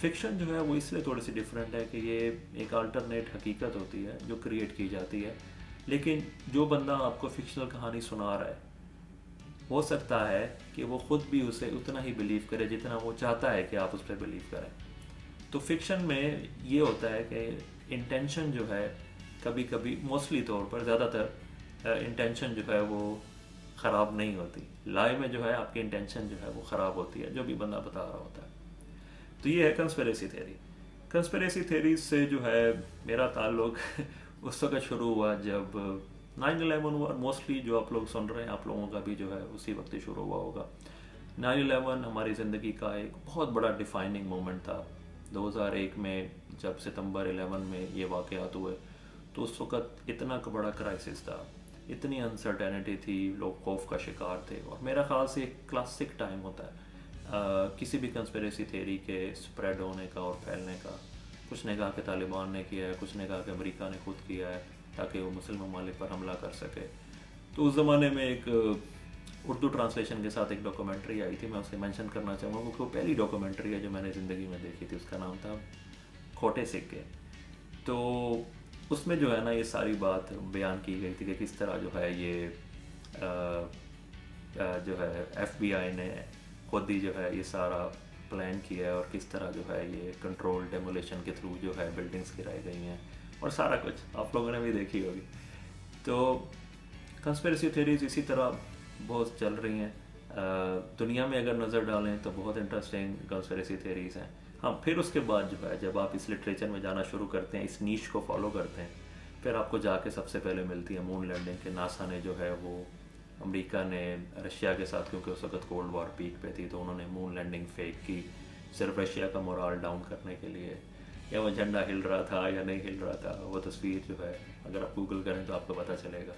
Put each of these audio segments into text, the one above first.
Fiction جو ہے وہ اس لیے تھوڑی سی ڈفرینٹ ہے کہ یہ ایک الٹرنیٹ حقیقت ہوتی ہے جو کریٹ کی جاتی ہے، لیکن جو بندہ آپ کو فکشنل کہانی سنا رہا ہے ہو سکتا ہے کہ وہ خود بھی اسے اتنا ہی بلیو کرے جتنا وہ چاہتا ہے کہ آپ اس پہ بلیو کریں۔ تو فکشن میں یہ ہوتا ہے کہ انٹینشن جو ہے کبھی کبھی موسٹلی طور پر زیادہ تر انٹینشن جو ہے وہ خراب نہیں ہوتی، لائی میں جو ہے آپ کی انٹینشن جو ہے وہ خراب ہوتی ہے جو بھی بندہ بتا رہا ہوتا ہے۔ تو یہ ہے کنسپریسی تھیوری۔ کنسپریسی تھیوریز سے جو ہے میرا تعلق اس وقت شروع ہوا جب 9/11 ہوا، موسٹلی جو آپ لوگ سن رہے ہیں آپ لوگوں کا بھی جو ہے اسی وقت ہی شروع ہوا ہوگا۔ 9/11 ہماری زندگی کا ایک بہت بڑا ڈیفائننگ مومنٹ تھا۔ 2001 میں جب ستمبر 11 میں یہ واقعات ہوئے تو اس وقت اتنا بڑا کرائسس تھا، اتنی انسرٹینٹی تھی، لوگ خوف کا شکار تھے، اور میرا خیال سے ایک کلاسک ٹائم ہوتا ہے کسی بھی کنسپریسی تھیوری کے سپریڈ ہونے کا اور پھیلنے کا۔ کچھ نے کہا کہ طالبان نے کیا ہے، کچھ نے کہا کہ امریکہ نے خود کیا ہے تاکہ وہ مسلم ممالک پر حملہ کر سکے۔ تو اس زمانے میں ایک اردو ٹرانسلیشن کے ساتھ ایک ڈاکومنٹری آئی تھی، میں اسے مینشن کرنا چاہوں گا کیونکہ وہ پہلی ڈاکومنٹری ہے جو میں نے زندگی میں دیکھی تھی، اس کا نام تھا کھوٹے سکے۔ تو اس میں جو ہے نا یہ ساری بات بیان کی گئی تھی کہ کس طرح جو ہے یہ جو ہے ایف بی آئی نے خود ہی جو ہے یہ سارا پلان کیا ہے، اور کس طرح جو ہے یہ کنٹرول ڈیمولیشن کے تھرو جو ہے بلڈنگز گرائی گئی ہیں اور سارا کچھ آپ لوگوں نے بھی دیکھی ہوگی۔ تو کنسپریسی تھیوریز اسی طرح بہت چل رہی ہیں دنیا میں، اگر نظر ڈالیں تو بہت انٹرسٹنگ کنسپریسی تھیوریز ہیں۔ ہاں پھر اس کے بعد جو ہے جب آپ اس لٹریچر میں جانا شروع کرتے ہیں، اس نیش کو فالو کرتے ہیں، پھر آپ کو جا کے سب سے پہلے ملتی ہے مون لینڈنگ کہ ناسا نے جو ہے وہ امریکہ نے رشیا کے ساتھ، کیونکہ اس وقت کولڈ وار پیک پہ تھی، تو انہوں نے مون لینڈنگ فیک کی صرف رشیا کا مورال ڈاؤن کرنے کے لیے۔ یا وہ جھنڈا ہل رہا تھا یا نہیں ہل رہا تھا، وہ تصویر جو ہے اگر آپ گوگل کریں تو آپ کو پتہ چلے گا۔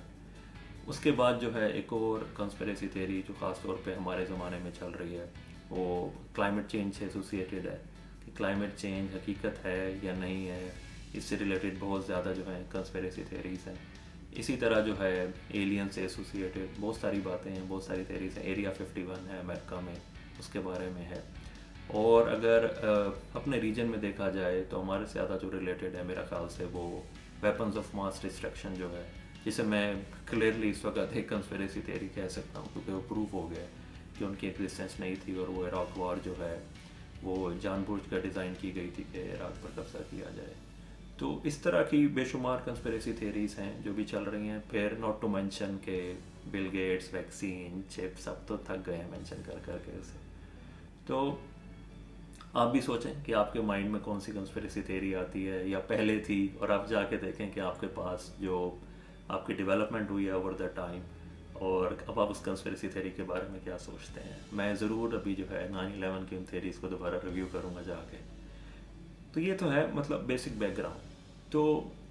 اس کے بعد جو ہے ایک اور کنسپریسی تھیوری جو خاص طور پہ ہمارے زمانے میں چل رہی ہے وہ کلائمیٹ چینج سے ایسوسیٹیڈ ہے کہ کلائمیٹ چینج حقیقت ہے یا نہیں ہے، اس سے ریلیٹڈ بہت زیادہ جو ہے کنسپریسی تھیوریز ہیں۔ اسی طرح جو ہے ایلین سے ایسوسیٹیڈ بہت ساری باتیں ہیں، بہت ساری تھیوریز ہیں۔ ایریا 51 ہے امریکہ میں، اس کے بارے میں ہے۔ اور اگر اپنے ریجن میں دیکھا جائے تو ہمارے سے زیادہ جو ریلیٹڈ ہے میرا خیال سے وہ ویپنز آف ماس ڈسٹرکشن جو ہے، جسے میں کلیئرلی اس وقت ایک کنسپریسی تھیوری کہہ سکتا ہوں کیونکہ وہ پروف ہو گیا کہ ان کی ایگزسٹنس نہیں تھی، اور وہ عراق وار جو ہے وہ جان بوجھ کر ڈیزائن کی گئی تھی کہ عراق پر قبضہ کیا جائے۔ تو اس طرح کی بے شمار کنسپریسی تھیوریز ہیں جو بھی چل رہی ہیں۔ پھر ناٹ ٹو مینشن کہ بل گیٹس، ویکسین، چپ، سب تو تھک گئے ہیں مینشن کر کر کے اسے۔ تو آپ بھی سوچیں کہ آپ کے مائنڈ میں کون سی کنسپریسی تھیوری آتی ہے یا پہلے تھی، اور آپ جا کے دیکھیں کہ آپ کے پاس جو آپ کی ڈیولپمنٹ ہوئی ہے اوور دا ٹائم، اور اب آپ اس کنسپریسی تھیوری کے بارے میں کیا سوچتے ہیں۔ میں ضرور ابھی جو ہے 9/11 کی ان تھیوریز کو دوبارہ ریویو کروں گا جا کے۔ تو یہ تو ہے مطلب بیسک بیک گراؤنڈ۔ تو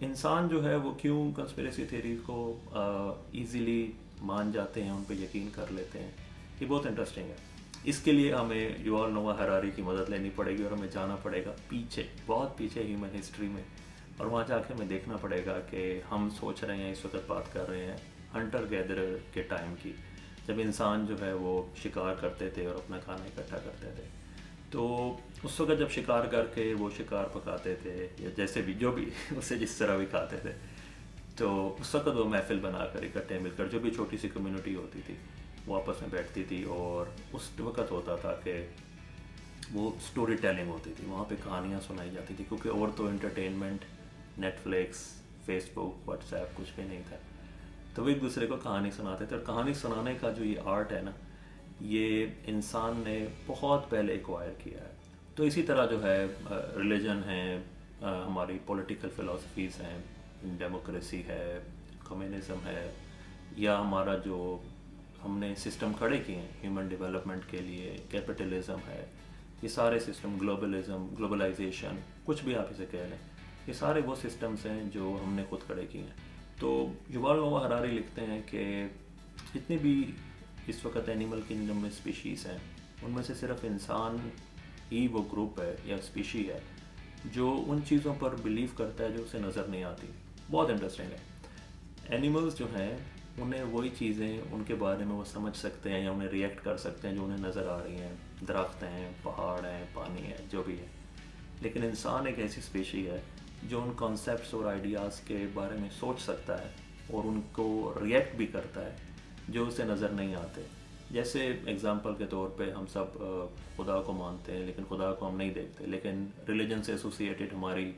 انسان جو ہے وہ کیوں کنسپریسی تھیوری کو ایزیلی مان جاتے ہیں، ان پہ یقین کر لیتے ہیں، یہ بہت انٹرسٹنگ ہے۔ اس کے لیے ہمیں یوول نوآ ہراری کی مدد لینی پڑے گی، اور ہمیں جانا پڑے گا پیچھے، بہت پیچھے ہیومن ہسٹری میں، اور وہاں جا کے ہمیں دیکھنا پڑے گا کہ ہم سوچ رہے ہیں اس وقت بات کر رہے ہیں ہنٹر گیدرر کے ٹائم کی، جب انسان جو ہے وہ شکار کرتے تھے اور اپنا کھانا اکٹھا کرتے تھے۔ تو اس وقت جب شکار کر کے وہ شکار پکاتے تھے یا جیسے بھی جو بھی اسے جس طرح بھی کھاتے تھے، تو اس وقت وہ محفل بنا کر اکٹھے مل کر جو بھی چھوٹی سی کمیونٹی ہوتی تھی وہ آپس میں بیٹھتی تھی، اور اس وقت ہوتا تھا کہ وہ سٹوری ٹیلنگ ہوتی تھی، وہاں پہ کہانیاں سنائی جاتی تھی، کیونکہ اور تو انٹرٹینمنٹ، نیٹ فلکس، فیس بک، واٹس ایپ کچھ بھی نہیں تھا۔ تو وہ ایک دوسرے کو کہانی سناتے تھے، اور کہانی سنانے کا جو یہ آرٹ ہے نا، یہ انسان نے بہت پہلے ایکوائر کیا ہے۔ تو اسی طرح جو ہے ریلیجن ہے، ہماری پولیٹیکل فلاسفیز ہیں، ڈیموکریسی ہے، کمیونزم ہے، یا ہمارا جو ہم نے سسٹم کھڑے کیے ہیں ہیومن ڈیولپمنٹ کے لیے، کیپٹلزم ہے، یہ سارے سسٹم، گلوبلزم، گلوبلائزیشن، کچھ بھی آپ اسے کہہ لیں، یہ سارے وہ سسٹمز ہیں جو ہم نے خود کھڑے کیے ہیں۔ تو یوول نوآ ہراری لکھتے ہیں کہ جتنی بھی اس وقت اینیمل کنگڈم میں اسپیشیز ہیں، ان میں سے صرف انسان ہی وہ گروپ ہے یا اسپیشی ہے جو ان چیزوں پر بلیو کرتا ہے جو اسے نظر نہیں آتی۔ بہت انٹرسٹنگ ہے۔ اینیملز جو ہیں انہیں وہی چیزیں ان کے بارے میں وہ سمجھ سکتے ہیں یا انہیں ریئیکٹ کر سکتے ہیں جو انہیں نظر آ رہی ہیں، درخت ہیں، پہاڑ ہیں، پانی ہے، جو بھی ہے۔ لیکن انسان ایک ایسی اسپیشی ہے جو ان کانسیپٹس اور آئیڈیاز کے بارے میں سوچ سکتا ہے اور ان کو ریئیکٹ بھی کرتا ہے جو اسے نظر نہیں آتے. جیسے اگزامپل کے طور پہ ہم سب خدا کو مانتے ہیں لیکن خدا کو ہم نہیں دیکھتے, لیکن ریلیجن سے ایسوسیٹیڈ ہماری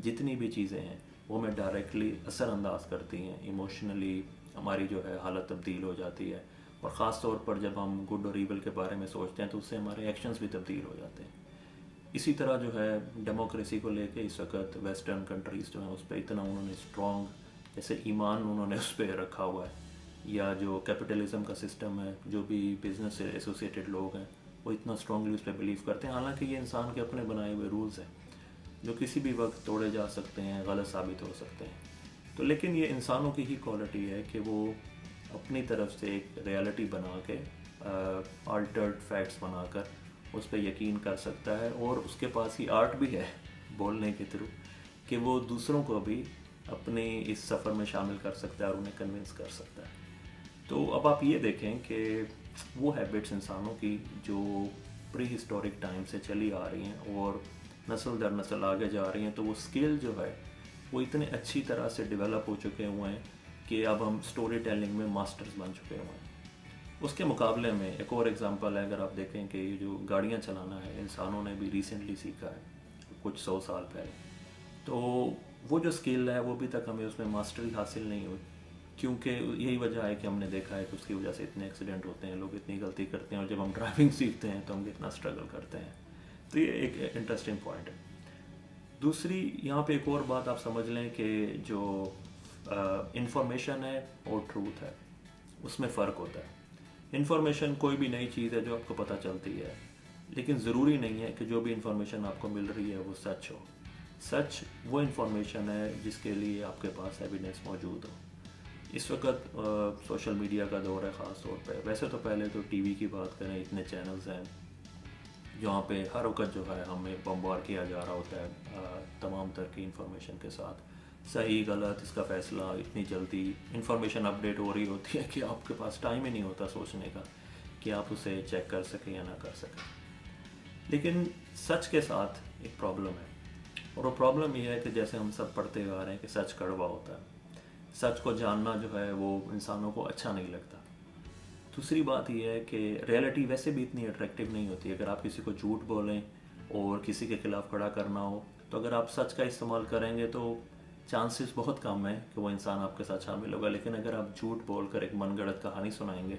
جتنی بھی چیزیں ہیں وہ ہمیں ڈائریکٹلی اثر انداز کرتی ہیں, ایموشنلی ہماری جو ہے حالت تبدیل ہو جاتی ہے, اور خاص طور پر جب ہم گڈ اور ایول کے بارے میں سوچتے ہیں تو اس سے ہمارے ایکشنز بھی تبدیل ہو جاتے ہیں. اسی طرح جو ہے ڈیموکریسی کو لے کے اس وقت ویسٹرن کنٹریز جو ہیں اس پہ اتنا انہوں نے اسٹرانگ جیسے ایمان انہوں نے اس پہ رکھا ہوا ہے, یا جو کیپٹلزم کا سسٹم ہے, جو بھی بزنس سے ایسوسیٹیڈ لوگ ہیں وہ اتنا اسٹرانگلی اس پہ بلیو کرتے ہیں, حالانکہ یہ انسان کے اپنے بنائے ہوئے رولز ہیں جو کسی بھی وقت توڑے جا سکتے ہیں, غلط ثابت ہو سکتے ہیں. تو لیکن یہ انسانوں کی ہی کوالٹی ہے کہ وہ اپنی طرف سے ایک ریالٹی بنا کے آلٹرڈ فیکٹس بنا کر اس پہ یقین کر سکتا ہے, اور اس کے پاس ہی آرٹ بھی ہے بولنے کے تھرو کہ وہ دوسروں کو بھی اپنے اس سفر میں شامل کر سکتا ہے اور انہیں کنونس کر سکتا ہے. تو اب آپ یہ دیکھیں کہ وہ ہیبٹس انسانوں کی جو پری ہسٹورک ٹائم سے چلی آ رہی ہیں اور نسل در نسل آگے جا رہی ہیں, تو وہ اسکل جو ہے وہ اتنے اچھی طرح سے ڈیولپ ہو چکے ہوئے ہیں کہ اب ہم سٹوری ٹیلنگ میں ماسٹرز بن چکے ہوئے ہیں. اس کے مقابلے میں ایک اور ایگزامپل ہے, اگر آپ دیکھیں کہ یہ جو گاڑیاں چلانا ہے انسانوں نے بھی ریسنٹلی سیکھا ہے کچھ 100 سال پہلے, تو وہ جو اسکل ہے وہ ابھی تک ہمیں اس میں ماسٹری حاصل نہیں ہوئی, کیونکہ یہی وجہ ہے کہ ہم نے دیکھا ہے کہ اس کی وجہ سے اتنے ایکسیڈنٹ ہوتے ہیں, لوگ اتنی غلطی کرتے ہیں, اور جب ہم ڈرائیونگ سیکھتے ہیں تو ہم کتنا اسٹرگل کرتے ہیں. تو یہ ایک انٹرسٹنگ پوائنٹ ہے. دوسری یہاں پہ ایک اور بات آپ سمجھ لیں کہ جو انفارمیشن ہے اور ٹروتھ ہے اس میں فرق ہوتا ہے. انفارمیشن کوئی بھی نئی چیز ہے جو آپ کو پتہ چلتی ہے, لیکن ضروری نہیں ہے کہ جو بھی انفارمیشن آپ کو مل رہی ہے وہ سچ ہو. سچ وہ انفارمیشن ہے جس کے لیے آپ کے پاس ایویڈنس موجود ہو. اس وقت سوشل میڈیا کا دور ہے خاص طور پہ, ویسے تو پہلے تو ٹی وی کی بات کریں, اتنے چینلز ہیں جہاں پہ ہر وقت جو ہے ہمیں بمبار کیا جا رہا ہوتا ہے تمام تر کی انفارمیشن کے ساتھ, صحیح غلط اس کا فیصلہ اتنی جلدی انفارمیشن اپڈیٹ ہو رہی ہوتی ہے کہ آپ کے پاس ٹائم ہی نہیں ہوتا سوچنے کا کہ آپ اسے چیک کر سکیں یا نہ کر سکیں. لیکن سچ کے ساتھ ایک پرابلم ہے, اور وہ پرابلم یہ ہے کہ جیسے ہم سب پڑھتے ہوئے آ رہے ہیں کہ سچ کڑوا ہوتا ہے, سچ کو جاننا جو ہے وہ انسانوں کو اچھا نہیں لگتا. دوسری بات یہ ہے کہ ریئلٹی ویسے بھی اتنی اٹریکٹیو نہیں ہوتی. اگر آپ کسی کو جھوٹ بولیں اور کسی کے خلاف کھڑا کرنا ہو تو اگر آپ سچ کا استعمال کریں گے تو چانسز بہت کم ہیں کہ وہ انسان آپ کے ساتھ شامل ہوگا. لیکن اگر آپ جھوٹ بول کر ایک من گڑت کہانی سنائیں گے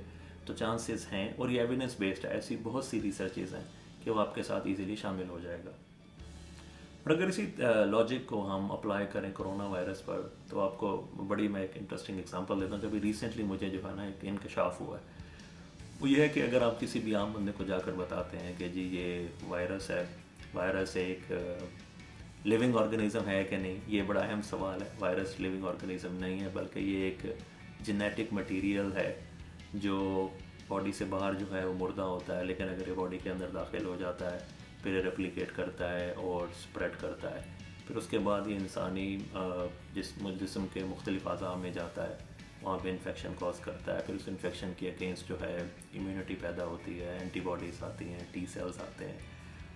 تو چانسز ہیں, اور یہ ایویڈنس بیسڈ ہے, ایسی بہت سی ریسرچز ہیں کہ وہ آپ کے ساتھ ایزیلی شامل ہو جائے گا. اور اگر اسی لاجک کو ہم اپلائی کریں کرونا وائرس پر تو آپ کو بڑی میں ایک انٹرسٹنگ اگزامپل دیتا ہوں جو ابھی ریسنٹلی مجھے جو ہے نا ایک انکشاف ہوا ہے. وہ یہ ہے کہ اگر آپ کسی بھی عام بندے کو جا کر بتاتے ہیں کہ جی یہ وائرس ہے, وائرس ایک لیونگ آرگنیزم ہے کہ نہیں, یہ بڑا اہم سوال ہے. وائرس لیونگ آرگنیزم نہیں ہے بلکہ یہ ایک جینیٹک مٹیریل ہے جو باڈی سے باہر جو ہے وہ مردہ ہوتا ہے, لیکن اگر یہ باڈی کے اندر داخل ہو جاتا ہے پھر یہ ریپلیکیٹ کرتا ہے اور اسپریڈ کرتا ہے, پھر اس کے بعد یہ انسانی جسم کے مختلف اعضاء میں جاتا ہے, وہاں پہ انفیکشن کاز کرتا ہے, پھر اس انفیکشن کے اگینسٹ جو ہے امیونٹی پیدا ہوتی ہے, اینٹی باڈیز آتی ہیں, ٹی سیلز آتے ہیں,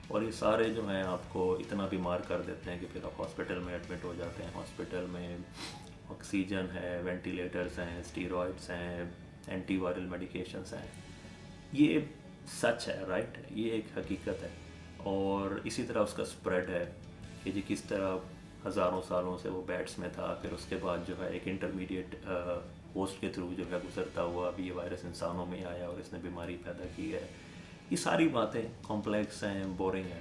اور یہ سارے جو ہیں آپ کو اتنا بیمار کر دیتے ہیں کہ پھر آپ ہاسپٹل میں ایڈمٹ ہو جاتے ہیں. ہاسپٹل میں آکسیجن ہے, وینٹیلیٹرز ہیں, اسٹیرائڈس ہیں, اینٹی وائرل میڈیکیشنز ہیں. یہ سچ ہے, رائٹ, یہ ایک حقیقت ہے. اور اسی طرح اس کا اسپریڈ ہے کہ جی کس طرح ہزاروں سالوں سے وہ بیٹس میں تھا, پھر اس کے بعد جو ہے ایک انٹرمیڈیٹ ہوسٹ کے تھرو جو ہے گزرتا ہوا ابھی یہ وائرس انسانوں میں آیا اور اس نے بیماری پیدا کی ہے. یہ ساری باتیں کمپلیکس ہیں, بورنگ ہیں.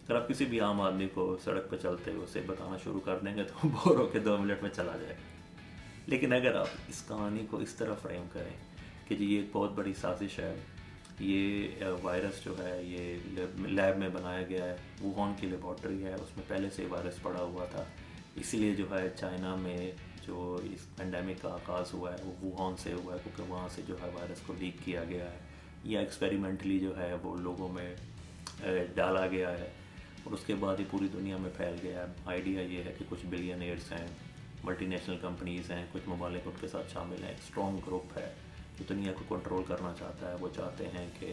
اگر آپ کسی بھی عام آدمی کو سڑک پہ چلتے ہوئے اسے بتانا شروع کر دیں گے تو بور ہو کے 2 منٹ میں چلا جائے گا. لیکن اگر آپ اس کہانی کو اس طرح فریم کریں کہ جی یہ ایک بہت بڑی سازش ہے, یہ وائرس جو ہے یہ لیب میں بنایا گیا ہے, ووہان کی لیبارٹری ہے, اس میں پہلے سے وائرس پڑا ہوا تھا, اسی لیے جو ہے چائنا میں جو اس پینڈیمک کا آغاز ہوا ہے وہ ووہان سے ہوا ہے کیونکہ وہاں سے جو ہے وائرس کو لیک کیا گیا ہے, یا ایکسپیریمنٹلی جو ہے وہ لوگوں میں ڈالا گیا ہے اور اس کے بعد ہی پوری دنیا میں پھیل گیا ہے. آئیڈیا یہ ہے کہ کچھ بلینئرز ہیں, ملٹی نیشنل کمپنیز ہیں, کچھ ممالک ان کے ساتھ شامل ہیں, ایک اسٹرانگ گروپ ہے جو دنیا کو کنٹرول کرنا چاہتا ہے. وہ چاہتے ہیں کہ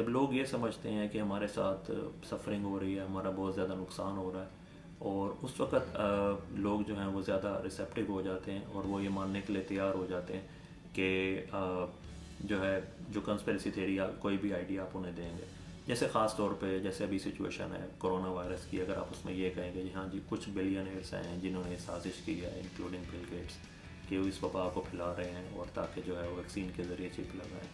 جب لوگ یہ سمجھتے ہیں کہ ہمارے ساتھ سفرنگ ہو رہی ہے، ہمارا بہت زیادہ نقصان ہو رہا ہے، اور اس وقت لوگ جو ہیں وہ زیادہ ریسیپٹیو ہو جاتے ہیں اور وہ یہ ماننے کے لیے تیار ہو جاتے ہیں کہ جو ہے جو کنسپیریسی تھیری یا کوئی بھی آئیڈیا آپ انہیں دیں گے. جیسے خاص طور پہ جیسے ابھی سچویشن ہے کورونا وائرس کی، اگر آپ اس میں یہ کہیں گے جی ہاں جی کچھ بلینئرس ہیں جنہوں نے سازش کی ہے انکلوڈنگ بل گیٹس کہ وہ اس وبا کو پھیلا رہے ہیں اور تاکہ جو ہے وہ ویکسین کے ذریعے چپ لگائیں،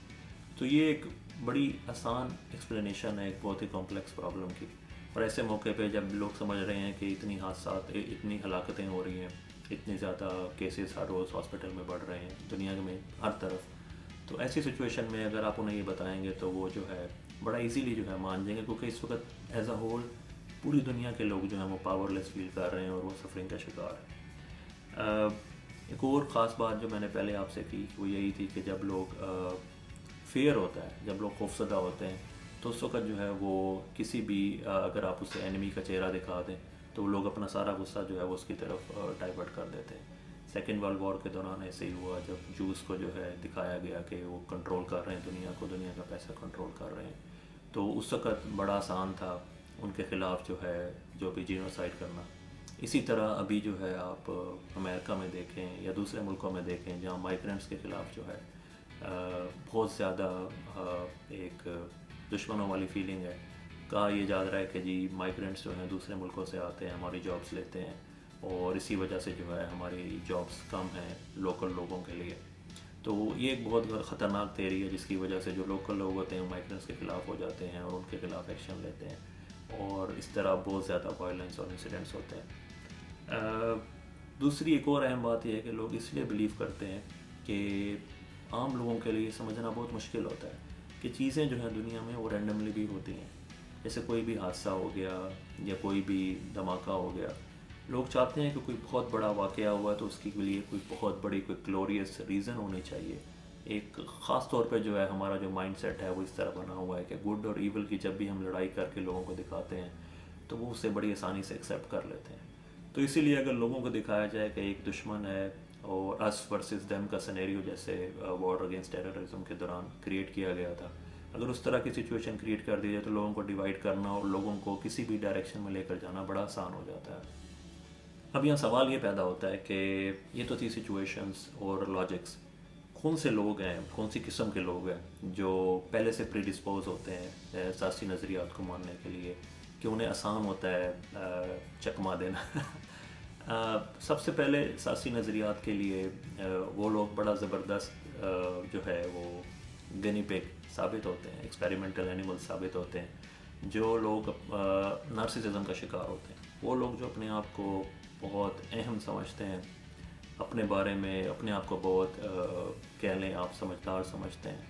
تو یہ ایک بڑی آسان ایکسپلینیشن ہے ایک بہت ہی کمپلیکس پرابلم کی. اور ایسے موقع پہ جب لوگ سمجھ رہے ہیں کہ اتنی حادثات، اتنی ہلاکتیں ہو رہی ہیں، اتنے زیادہ کیسز ہر روز ہاسپٹل میں بڑھ رہے ہیں دنیا میں ہر طرف، تو ایسی سچویشن میں اگر آپ انہیں یہ بتائیں گے تو وہ جو ہے بڑا ایزیلی جو ہے مان جائیں گے، کیونکہ اس وقت ایز اے ہول پوری دنیا کے لوگ جو ہیں وہ پاور لیس فیل کر رہے ہیں اور وہ سفرنگ کا شکار ہیں. ایک اور خاص بات جو میں نے پہلے آپ سے کی وہ یہی تھی کہ جب لوگ فیئر ہوتا ہے، جب لوگ خوفزدہ ہوتے ہیں تو اس وقت جو ہے وہ کسی بھی اگر آپ اسے اینیمی کا چہرہ دکھا دیں تو وہ لوگ اپنا سارا غصہ جو ہے وہ اس کی طرف ڈائیورٹ کر دیتے ہیں. سیکنڈ ورلڈ وار کے دوران ایسے ہی ہوا جب جوس کو جو ہے دکھایا گیا کہ وہ کنٹرول کر رہے ہیں دنیا کو، دنیا کا پیسہ کنٹرول کر رہے ہیں، تو اس وقت بڑا آسان تھا ان کے خلاف جو ہے جو بھی جینوسائڈ کرنا. اسی طرح ابھی جو ہے آپ امریکہ میں دیکھیں یا دوسرے ملکوں میں دیکھیں جہاں مائیگرنٹس کے خلاف جو ہے بہت زیادہ ایک دشمنوں والی فیلنگ ہے. کہا یہ جا رہا ہے کہ جی مائیگرنٹس جو ہیں دوسرے ملکوں سے آتے ہیں، ہماری جابس لیتے ہیں اور اسی وجہ سے جو ہے ہماری جابس کم ہیں لوکل لوگوں کے لیے. تو یہ ایک بہت خطرناک تھیوری ہے جس کی وجہ سے جو لوکل لوگ ہوتے ہیں مائیگرنٹس کے خلاف ہو جاتے ہیں اور ان کے خلاف ایکشن لیتے ہیں اور اس طرح بہت زیادہ وائلنس اور انسیڈنٹس ہوتے ہیں. دوسری ایک اور اہم بات یہ ہے کہ لوگ اس لیے بلیو کرتے ہیں کہ عام لوگوں کے لیے سمجھنا بہت مشکل ہوتا ہے کہ چیزیں جو ہیں دنیا میں وہ رینڈملی بھی ہوتی ہیں. جیسے کوئی بھی حادثہ ہو گیا یا کوئی بھی دھماکہ ہو گیا، لوگ چاہتے ہیں کہ کوئی بہت بڑا واقعہ ہوا ہے تو اس کے لیے کوئی بہت بڑی کوئی گلوریس ریزن ہونی چاہیے. ایک خاص طور پہ جو ہے ہمارا جو مائنڈ سیٹ ہے وہ اس طرح بنا ہوا ہے کہ گڈ اور ایول کی جب بھی ہم لڑائی کر کے لوگوں کو دکھاتے ہیں تو وہ اسے بڑی آسانی سے ایکسیپٹ کر لیتے ہیں. تو اسی لیے اگر لوگوں کو دکھایا جائے کہ ایک دشمن ہے اور اس ورسز دیم کا سینیریو جیسے وار اگینسٹ ٹیررزم کے دوران کریٹ کیا گیا تھا، اگر اس طرح کی سچویشن کریٹ کر دی جائے تو لوگوں کو ڈیوائڈ کرنا اور لوگوں کو کسی بھی ڈائریکشن میں لے کر جانا بڑا آسان ہو جاتا ہے. اب یہاں سوال یہ پیدا ہوتا ہے کہ یہ تو تھی سچویشنز اور لاجکس، کون سے لوگ ہیں، کون سی قسم کے لوگ ہیں جو پہلے سے پری ڈسپوز ہوتے ہیں سیاسی نظریات کو ماننے کے لیے کہ انہیں آسان ہوتا ہے چکما دینا. سب سے پہلے سیاسی نظریات کے لیے وہ لوگ بڑا زبردست جو ہے وہ گنی پگ ثابت ہوتے ہیں، ایکسپیریمنٹل اینیمل ثابت ہوتے ہیں. جو لوگ نارسسزم کا شکار ہوتے ہیں، وہ لوگ جو اپنے آپ کو بہت اہم سمجھتے ہیں، اپنے بارے میں اپنے آپ کو بہت کہہ لیں آپ سمجھدار سمجھتے ہیں،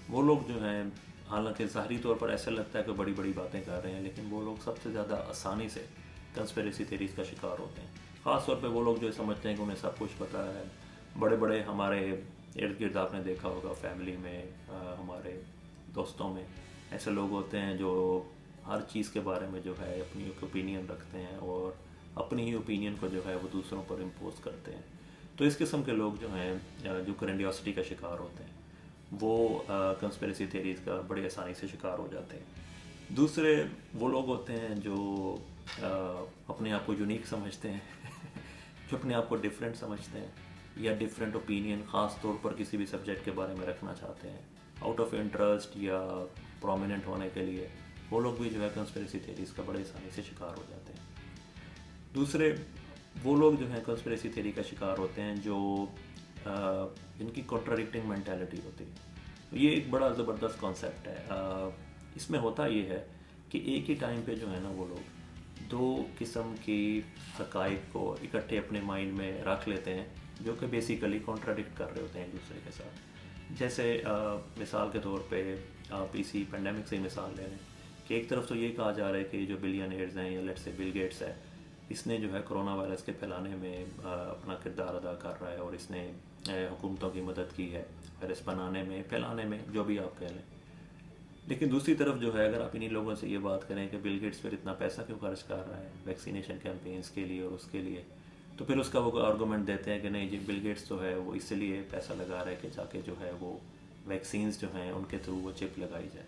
وہ لوگ جو ہیں حالانکہ ظاہری طور پر ایسا لگتا ہے کہ بڑی بڑی باتیں کر رہے ہیں لیکن وہ لوگ سب سے زیادہ آسانی سے کنسپیریسی تھیریز کا شکار ہوتے ہیں. خاص طور پہ وہ لوگ جو سمجھتے ہیں کہ انہیں سب کچھ پتہ ہے. بڑے بڑے ہمارے ارد گرد آپ نے دیکھا ہوگا فیملی میں، ہمارے دوستوں میں ایسے لوگ ہوتے ہیں جو ہر چیز کے بارے میں جو ہے اپنی ایک اوپینین رکھتے ہیں اور اپنی ہی اوپینین کو جو ہے وہ دوسروں پر امپوز کرتے ہیں. تو اس قسم کے لوگ جو ہیں جو گرینڈیوسٹی کا شکار ہوتے ہیں وہ کنسپیریسی تھیریز کا بڑی آسانی سے شکار ہو جاتے ہیں. دوسرے وہ لوگ ہوتے ہیں جو اپنے آپ کو یونیک سمجھتے ہیں جو اپنے آپ کو ڈیفرنٹ سمجھتے ہیں یا ڈیفرنٹ اوپینین خاص طور پر کسی بھی سبجیکٹ کے بارے میں رکھنا چاہتے ہیں آؤٹ آف انٹرسٹ یا پرومیننٹ ہونے کے لیے، وہ لوگ بھی جو ہے کنسپیریسی تھیریز کا بڑے آسانی سے شکار ہو جاتے ہیں. دوسرے وہ لوگ جو ہیں کنسپیریسی تھیری کا شکار ہوتے ہیں جو جن کی کنٹراڈکٹنگ مینٹیلٹی ہوتی ہے. یہ ایک بڑا زبردست کانسیپٹ ہے. اس میں ہوتا یہ ہے کہ ایک ہی ٹائم پہ جو ہے نا وہ لوگ دو قسم کی حقائق کو اکٹھے اپنے مائنڈ میں رکھ لیتے ہیں جو کہ بیسیکلی کنٹراڈکٹ کر رہے ہوتے ہیں ایک دوسرے کے ساتھ. جیسے مثال کے طور پہ آپ اسی پینڈیمک سے ہی مثال لے لیں کہ ایک طرف تو یہ کہا جا رہا ہے کہ جو بلینئرز ہیں یا لیٹس سے بل گیٹس ہے، اس نے جو ہے کرونا وائرس کے پھیلانے میں اپنا کردار ادا کر رہا ہے اور اس نے حکومتوں کی مدد کی ہے وائرس بنانے میں، پھیلانے میں، جو بھی آپ کہہ لیں. لیکن دوسری طرف جو ہے اگر آپ انہی لوگوں سے یہ بات کریں کہ بل گیٹس پھر اتنا پیسہ کیوں خرچ کر رہا ہے ویکسینیشن کیمپینز کے لیے اور اس کے لیے، تو پھر اس کا وہ آرگومنٹ دیتے ہیں کہ نہیں جی بل گیٹس جو ہے وہ اس لیے پیسہ لگا رہا ہے کہ جا کے جو ہے وہ ویکسینز جو ہیں ان کے تھرو وہ چپ لگائی جائے.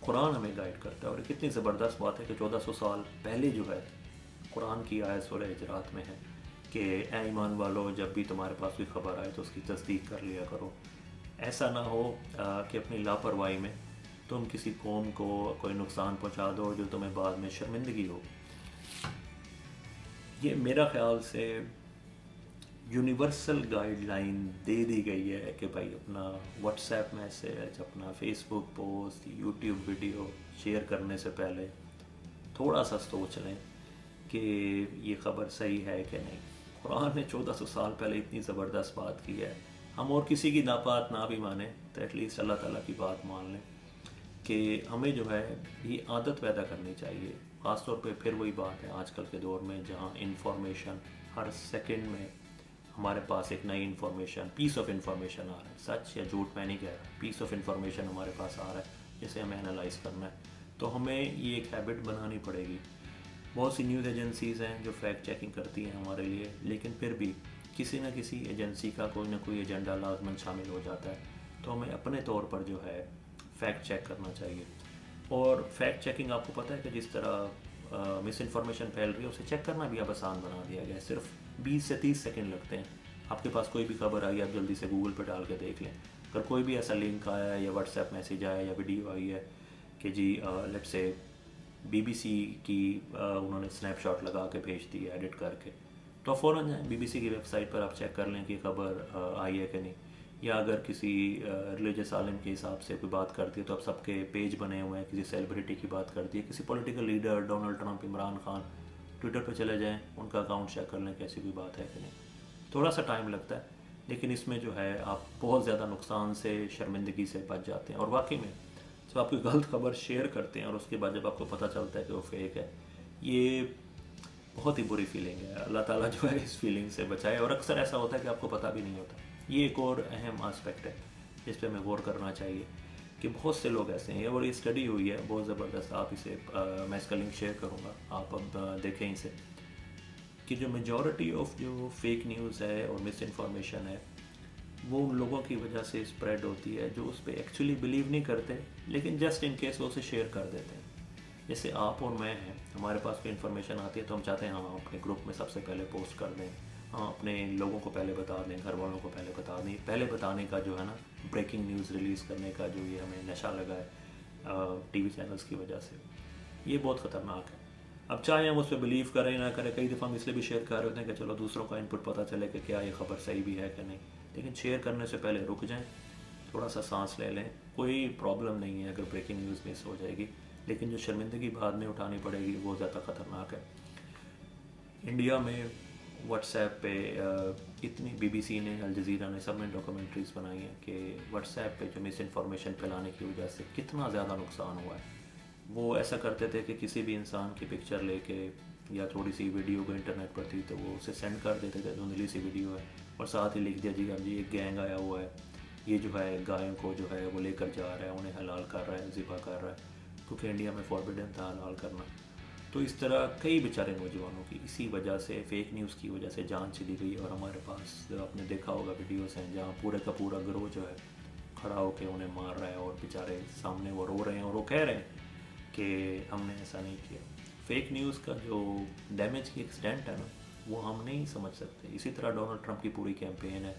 قرآن ہمیں گائیڈ کرتا ہے، اور کتنی زبردست بات ہے کہ 1400 سال پہلے جو ہے قرآن کی آیت سورہ حجرات میں ہے کہ اے ایمان والو، جب بھی تمہارے پاس کوئی خبر آئے تو اس کی تصدیق کر لیا کرو. ایسا نہ ہو کہ اپنی لاپرواہی میں تم کسی قوم کو کوئی نقصان پہنچا دو جو تمہیں بعد میں شرمندگی ہو. یہ میرا خیال سے یونیورسل گائیڈ لائن دے دی گئی ہے کہ بھائی اپنا واٹس ایپ میسیج، اپنا فیس بک پوسٹ، یوٹیوب ویڈیو شیئر کرنے سے پہلے تھوڑا سا سوچ لیں کہ یہ خبر صحیح ہے کہ نہیں. قرآن نے 1400 سال پہلے اتنی زبردست بات کی ہے، ہم اور کسی کی بات نہ بھی مانیں تو ایٹ لیسٹ اللہ تعالیٰ کی بات مان لیں کہ ہمیں جو ہے یہ عادت پیدا کرنی چاہیے. خاص طور پہ پھر وہی بات ہے آج کل کے دور میں جہاں انفارمیشن ہر سیکنڈ میں ہمارے پاس ایک نئی انفارمیشن، پیس آف انفارمیشن آ رہا ہے. سچ یا جھوٹ میں نہیں کہہ رہا، پیس آف انفارمیشن ہمارے پاس آ رہا ہے جسے ہمیں انالائز کرنا ہے. تو ہمیں یہ ایک ہیبٹ بنانی پڑے گی. بہت سی نیوز ایجنسیز ہیں جو فیکٹ چیکنگ کرتی ہیں ہمارے لیے، لیکن پھر بھی کسی نہ کسی ایجنسی کا کوئی نہ کوئی ایجنڈا لازماً شامل ہو جاتا ہے. تو ہمیں اپنے طور پر جو ہے فیکٹ چیک کرنا چاہیے. اور فیکٹ چیکنگ آپ کو پتہ ہے کہ جس طرح مس انفارمیشن پھیل رہی ہے اسے چیک کرنا بھی اب آسان بنا دیا گیا ہے. صرف 20 سے 30 سیکنڈ لگتے ہیں. آپ کے پاس کوئی بھی خبر آئی آپ جلدی سے گوگل پہ ڈال کے دیکھ لیں. اگر کوئی بھی ایسا لنک آیا ہے یا واٹس ایپ میسیج آیا یا ویڈیو آئی ہے کہ جی لیٹ سے بی بی سی کی انہوں نے سنیپ شاٹ لگا کے بھیج دی ہے ایڈٹ کر کے، تو فوراً جائیں بی بی سی کی ویب سائٹ پر آپ چیک کر لیں کہ خبر آئی ہے کہ نہیں. یا اگر کسی ریلیجس عالم کے حساب سے کوئی بات کرتی ہے تو اب سب کے پیج بنے ہوئے ہیں. کسی سیلیبریٹی کی بات کرتی ہے، کسی political leader Donald Trump, Imran Khan, Twitter پہ چلے جائیں ان کا اکاؤنٹ چیک کر لیں کہ ایسی کوئی بات ہے کہ نہیں. تھوڑا سا ٹائم لگتا ہے لیکن اس میں جو ہے آپ بہت زیادہ نقصان سے، شرمندگی سے بچ جاتے ہیں. اور واقعی میں جب آپ کوئی غلط خبر شیئر کرتے ہیں اور اس کے بعد جب آپ کو پتہ چلتا ہے کہ وہ فیک ہے، یہ بہت ہی بری فیلنگ ہے. اللہ تعالیٰ جو ہے اس فیلنگ سے بچائے. اور اکثر ایسا ہوتا ہے کہ آپ کو پتہ بھی نہیں ہوتا. یہ ایک اور اہم آسپیکٹ ہے جس پہ ہمیں غور کرنا چاہیے کہ بہت سے لوگ ایسے ہیں، اور یہ اسٹڈی ہوئی ہے بہت زبردست. آپ اسے میں اس کا لنک شیئر کروں گا، آپ اب دیکھیں اسے، کہ جو میجورٹی آف جو فیک نیوز ہے اور مس انفارمیشن ہے وہ ان لوگوں کی وجہ سے اسپریڈ ہوتی ہے جو اس پہ ایکچولی بلیو نہیں کرتے لیکن جسٹ ان کیس وہ اسے شیئر کر دیتے ہیں. جیسے آپ اور میں ہیں، ہمارے پاس کوئی انفارمیشن آتی ہے تو ہم چاہتے ہیں ہم اپنے گروپ میں سب سے پہلے پوسٹ کر دیں، ہم اپنے لوگوں کو پہلے بتا دیں، گھر والوں کو پہلے بتا دیں. پہلے بتانے کا جو ہے نا، بریکنگ نیوز ریلیز کرنے کا جو یہ ہمیں نشہ لگا ہے ٹی وی چینلز کی وجہ سے، یہ بہت خطرناک ہے. اب چاہے ہم اس پہ بلیو کریں نہ کریں، کئی دفعہ ہم اس لیے بھی شیئر کر رہے ہوتے ہیں کہ چلو دوسروں کا انپٹ پتہ چلے کہ کیا یہ خبر صحیح بھی ہے کہ نہیں. لیکن شیئر کرنے سے پہلے رک جائیں، تھوڑا سا سانس لے لیں. کوئی پرابلم نہیں ہے اگر بریکنگ نیوز مس ہو جائے گی، لیکن جو شرمندگی بعد میں اٹھانی پڑے گی وہ زیادہ خطرناک ہے. انڈیا میں واٹس ایپ پہ اتنی بی بی سی نے، الجزیرہ نے، سب نے ڈاکومنٹریز بنائی ہیں کہ واٹس ایپ پہ جو مس انفارمیشن پھیلانے کی وجہ سے کتنا زیادہ نقصان ہوا ہے. وہ ایسا کرتے تھے کہ کسی بھی انسان کی پکچر لے کے یا تھوڑی سی ویڈیو کو انٹرنیٹ پر تھی تو وہ اسے سینڈ کر دیتے تھے، دھندلی سی ویڈیو ہے، اور ساتھ ہی لکھ دیا جی اب جی ایک گینگ آیا ہوا ہے، یہ جو ہے گایوں کو جو ہے وہ لے کر جا رہا ہے، انہیں حلال کر رہا ہے، ذبح کر رہا ہے، کیونکہ انڈیا میں فاربیڈن تھا حلال کرنا. تو اس طرح کئی بیچارے نوجوانوں کی اسی وجہ سے، فیک نیوز کی وجہ سے جان چلی گئی. اور ہمارے پاس آپ نے دیکھا ہوگا ویڈیوز ہیں جہاں پورے کا پورا گروہ جو ہے کھڑا ہو کے انہیں مار رہا ہے، اور بیچارے سامنے وہ رو رہے ہیں اور وہ کہہ رہے ہیں کہ ہم نے ایسا نہیں کیا. فیک نیوز کا جو ڈیمیج کی ایکسٹینٹ ہے نا وہ ہم نہیں سمجھ سکتے. اسی طرح ڈونلڈ ٹرمپ کی پوری کیمپین ہے،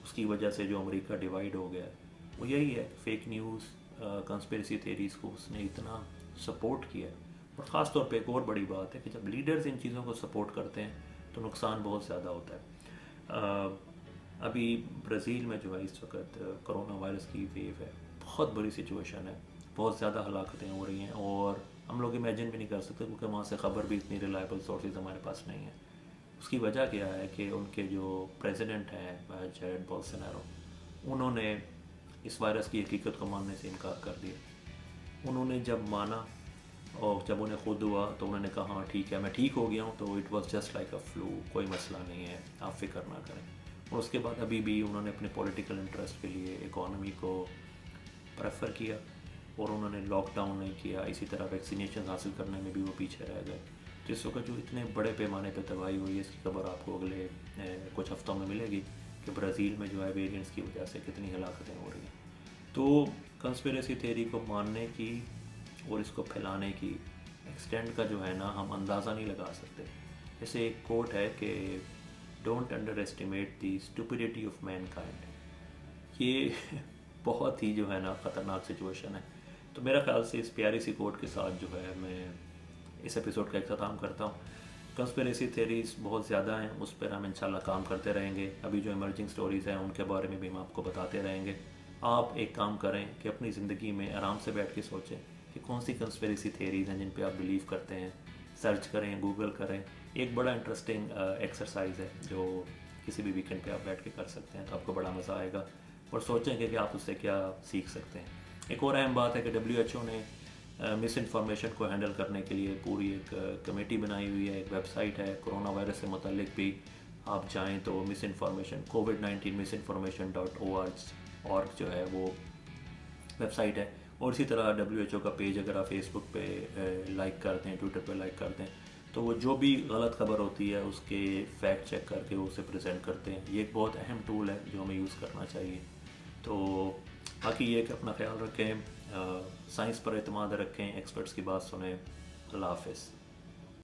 اس کی وجہ سے جو امریکہ ڈیوائیڈ ہو گیا ہے وہ یہی ہے. فیک نیوز، کنسپیریسی تھیریز کو اس نے اتنا سپورٹ کیا ہے. اور خاص طور پہ ایک اور بڑی بات ہے کہ جب لیڈرز ان چیزوں کو سپورٹ کرتے ہیں تو نقصان بہت زیادہ ہوتا ہے. ابھی برازیل میں جو ہے اس وقت کرونا وائرس کی ویو ہے، بہت بڑی سچویشن ہے، بہت زیادہ ہلاکتیں ہو رہی ہیں، اور ہم لوگ امیجن بھی نہیں کر سکتے کیونکہ وہاں سے خبر بھی اتنی ریلائبل سورسز ہمارے پاس نہیں ہیں. اس کی وجہ کیا ہے کہ ان کے جو پریزیڈنٹ ہیں جیرڈ بولسونارو، انہوں نے اس وائرس کی حقیقت کو ماننے سے انکار کر دیا. انہوں نے جب مانا اور جب انہیں خود ہوا تو انہوں نے کہا ہاں ٹھیک ہے میں ٹھیک ہو گیا ہوں، تو it was just like a flu, کوئی مسئلہ نہیں ہے، آپ فکر نہ کریں. اور اس کے بعد ابھی بھی انہوں نے اپنے پولیٹیکل انٹرسٹ کے لیے اکانومی کو پریفر کیا اور انہوں نے لاک ڈاؤن نہیں کیا. اسی طرح ویکسینیشن حاصل کرنے میں بھی وہ پیچھے رہ گئے. جس وقت جو اتنے بڑے پیمانے پہ تباہی ہوئی ہے، اس کی خبر آپ کو اگلے کچھ ہفتوں میں ملے گی کہ برازیل میں جو ہے ویرینٹس کی وجہ سے کتنی ہلاکتیں ہو رہی ہیں. تو کنسپیریسی تھیوری کو ماننے کی اور اس کو پھیلانے کی ایکسٹینٹ کا جو ہے نا ہم اندازہ نہیں لگا سکتے. جیسے ایک کوٹ ہے کہ don't underestimate the stupidity of mankind. یہ بہت ہی جو ہے نا خطرناک سچویشن ہے. تو میرا خیال سے اس پیاری سی کوٹ کے ساتھ جو ہے میں اس ایپیسوڈ کا اختتام کرتا ہوں. کنسپیریسی تھیریز بہت زیادہ ہیں, اس پر ہم انشاءاللہ کام کرتے رہیں گے. ابھی جو ایمرجنگ سٹوریز ہیں ان کے بارے میں بھی ہم آپ کو بتاتے رہیں گے. آپ ایک کام کریں کہ اپنی زندگی میں آرام سے بیٹھ کے سوچیں کہ کون سی کنسپیریسی تھیریز ہیں جن پہ آپ بلیو کرتے ہیں. سرچ کریں, گوگل کریں. ایک بڑا انٹرسٹنگ ایکسرسائز ہے جو کسی بھی ویکینڈ پہ آپ بیٹھ کے کر سکتے ہیں, تو آپ کو بڑا مزہ آئے گا اور سوچیں گے کہ آپ اس سے کیا سیکھ سکتے ہیں. ایک اور اہم بات ہے کہ WHO نے مس انفارمیشن کو ہینڈل کرنے کے لیے پوری ایک کمیٹی بنائی ہوئی ہے, ایک ویب سائٹ ہے. کرونا وائرس سے متعلق بھی آپ جائیں تو مس انفارمیشن COVID-19 misinformation.org جو ہے وہ ویب سائٹ ہے. اور اسی طرح WHO کا پیج اگر آپ فیس بک پہ لائک کر دیں, ٹویٹر پہ لائک کر دیں, تو وہ جو بھی غلط خبر ہوتی ہے اس کے فیکٹ چیک کر کے وہ اسے پریزنٹ کرتے ہیں. یہ ایک بہت اہم ٹول ہے جو ہمیں یوز کرنا چاہیے. تو باقی یہ کہ اپنا خیال رکھیں, سائنس پر اعتماد رکھیں, ایکسپرٹس کی بات سنیں. اللہ حافظ.